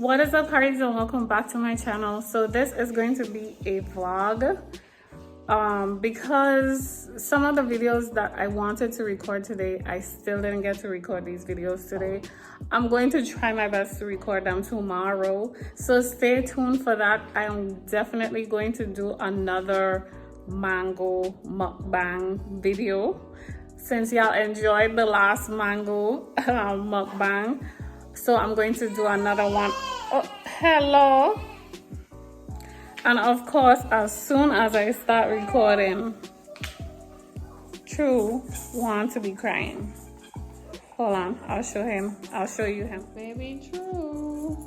What is up, parties, and welcome back to my channel. So this is going to be a vlog because some of the videos that I wanted to record today, I still didn't get to record these videos today. I'm going to try my best to record them tomorrow, so stay tuned for that. I am definitely going to do another mango mukbang video since y'all enjoyed the last mango mukbang. So I'm going to do another one. Oh, hello. And of course, as soon as I start recording, True wants to be crying. Hold on, I'll show you him. Baby True.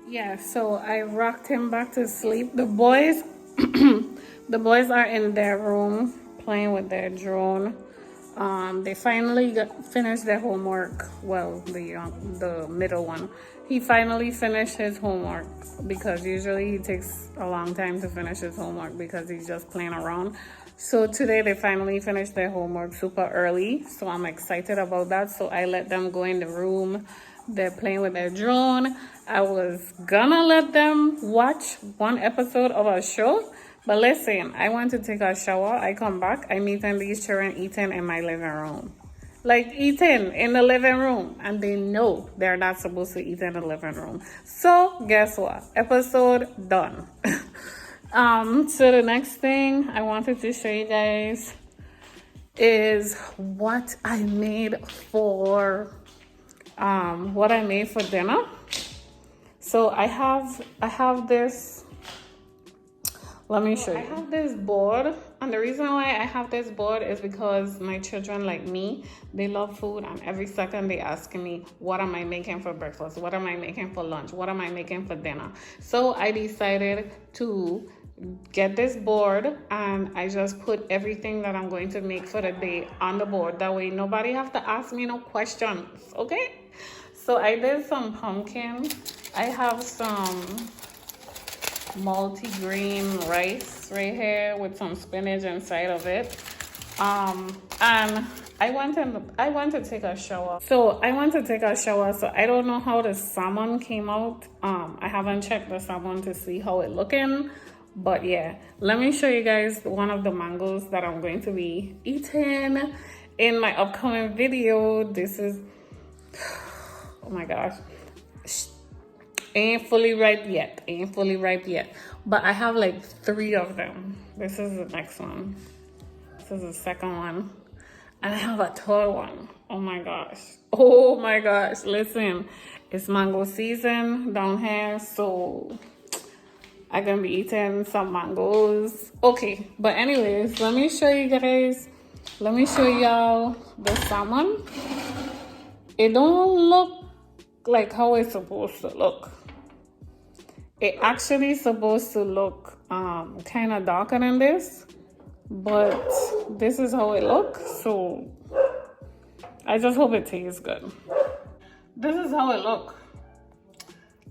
Yeah, so I rocked him back to sleep. The boys the boys are in their room playing with their drone. They finally finished their homework. Well, the middle one, he finally finished his homework because usually he takes a long time to finish his homework because he's just playing around. So today they finally finished their homework super early, so I'm excited about that. So I let them go in the room. They're playing with their drone. I was gonna let them watch one episode of a show, but listen, I went to take a shower. I come back, I meet these children eating in my living room. Like eating in the living room, and they know they're not supposed to eat in the living room. So guess what? Episode done. So the next thing I wanted to show you guys is what I made for dinner. So I have this. Let me show you. I have this board, and the reason why I have this board is because my children, like me, they love food, and every second they ask me, what am I making for breakfast? What am I making for lunch? What am I making for dinner? So I decided to get this board, and I just put everything that I'm going to make for the day on the board. That way nobody have to ask me no questions, okay? So I did some pumpkin. I have some multi-grain rice right here with some spinach inside of it. And I went to take a shower. So I don't know how the salmon came out. I haven't checked the salmon to see how it looking. But yeah, let me show you guys one of the mangoes that I'm going to be eating in my upcoming video. This is, oh my gosh, ain't fully ripe yet, but I have like 3 of them. This is the next one, this is the second one, and I have a third one. Oh my gosh, listen, it's mango season down here, so I'm gonna be eating some mangoes. Okay, but anyways, let me show y'all the salmon. It don't look like how it's supposed to look. It actually supposed to look kind of darker than this, but this is how it looks. So I just hope it tastes good. This is how it look.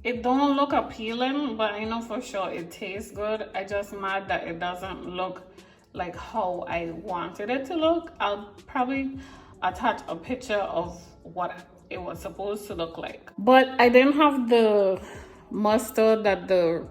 It don't look appealing, but I know for sure it tastes good. I just mad that it doesn't look like how I wanted it to look. I'll probably attach a picture of what it was supposed to look like. But I didn't have the mustard that the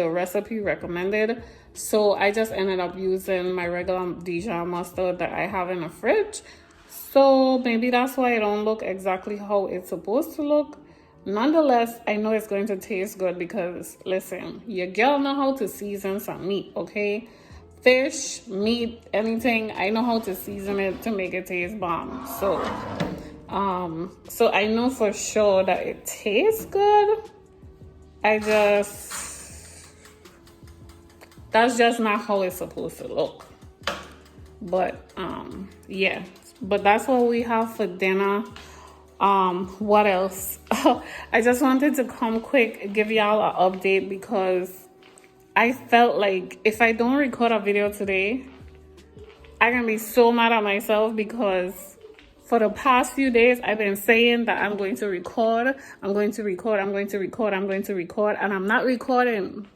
recipe recommended, so I just ended up using my regular Dijon mustard that I have in the fridge. So maybe that's why it don't look exactly how it's supposed to look. Nonetheless, I know it's going to taste good because listen, your girl know how to season some meat, okay? Fish, meat, anything, I know how to season it to make it taste bomb. So I know for sure that it tastes good. That's just not how it's supposed to look. But yeah, but that's what we have for dinner. What else? I just wanted to come quick, give y'all an update because I felt like if I don't record a video today, I'm gonna be so mad at myself because for the past few days, I've been saying that I'm going to record, and I'm not recording.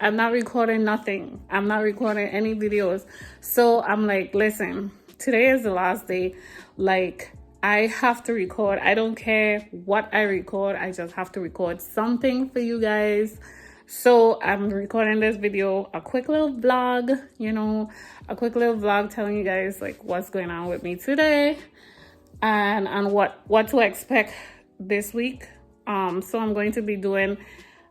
I'm not recording nothing. I'm not recording any videos. So I'm like, listen, today is the last day. Like, I have to record. I don't care what I record. I just have to record something for you guys. So I'm recording this video, a quick little vlog, you know, a quick little vlog telling you guys like what's going on with me today and what to expect this week. So I'm going to be doing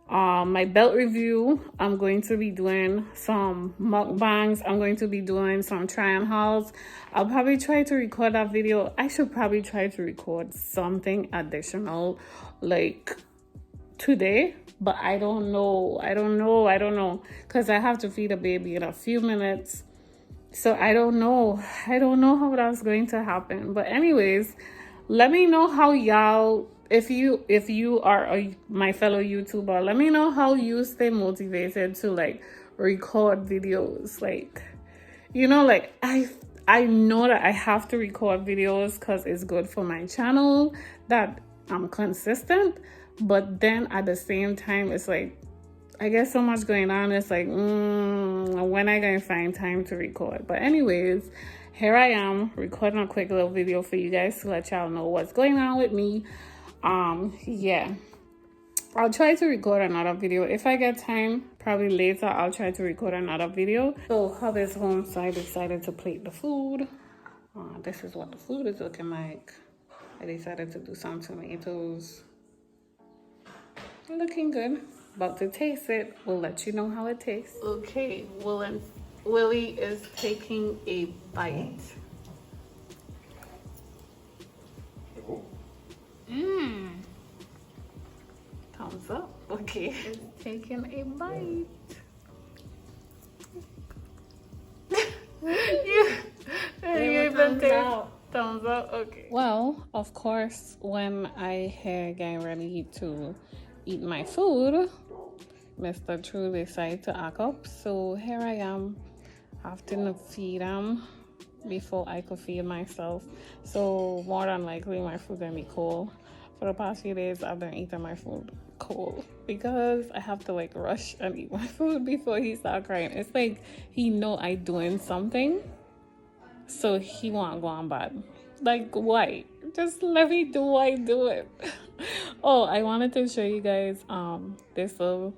my belt review. I'm going to be doing some mukbangs. I'm going to be doing some try and hauls. I'll probably try to record that video. I should probably try to record something additional like today, but I don't know because I have to feed a baby in a few minutes. So I don't know how that's going to happen. But anyways, let me know how y'all, if you are my fellow YouTuber, let me know how you stay motivated to like record videos. Like, you know, like I know that I have to record videos because it's good for my channel that I'm consistent. But then at the same time, it's like I get so much going on. It's like, when I gonna find time to record? But anyways, here I am recording a quick little video for you guys to let y'all know what's going on with me. Yeah, I'll try to record another video if I get time. Probably later I'll try to record another video. So hub is home, so I decided to plate the food. This is what the food is looking like. I decided to do some tomatoes. Looking good. About to taste it. We'll let you know how it tastes. Okay, Willie is taking a bite. Thumbs up. Okay, it's taking a bite. you even take thumbs up. Okay. Well, of course, when I here getting ready to eat my food, Mr. True decided to act up. So here I am having to feed him before I could feed myself. So more than likely my food gonna be cold. For the past few days I've been eating my food cold because I have to like rush and eat my food before he start crying. It's like he know I doing something, so he want go on bad. Like, why? Just let me do what I do it. Oh, I wanted to show you guys this little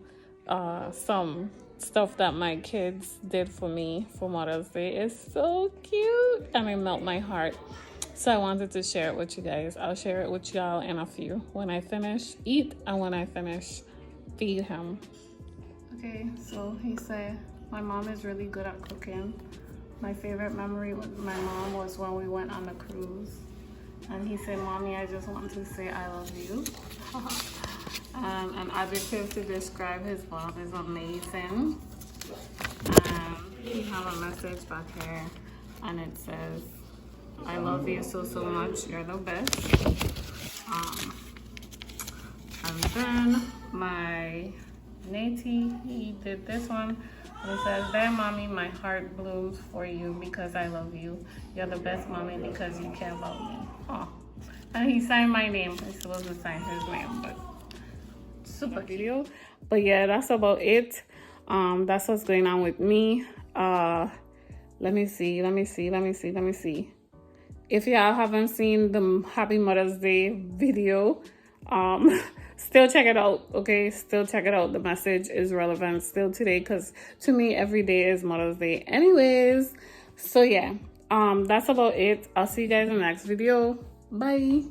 some stuff that my kids did for me for Mother's Day. It's so cute and it melt my heart. So I wanted to share it with you guys. I'll share it with y'all in a few when I finish eat and when I finish feed him. Okay, so he said my mom is really good at cooking. My favorite memory with my mom was when we went on the cruise. And he said, Mommy, I just want to say I love you. An adjective to describe his mom is amazing. He have a message back here and it says, I love you so much, you're the best. And then my Nate, he did this one. It says, there, Mommy, my heart blooms for you because I love you. You're the best, Mommy, because you care about me. Oh, and he signed my name. He's supposed to sign his name, but super video. But yeah, that's about it. That's what's going on with me. Let me see. If y'all haven't seen the Happy Mother's Day video, still check it out, okay? Still check it out. The message is relevant still today because to me, every day is Mother's Day anyways. So yeah, that's about it. I'll see you guys in the next video. Bye.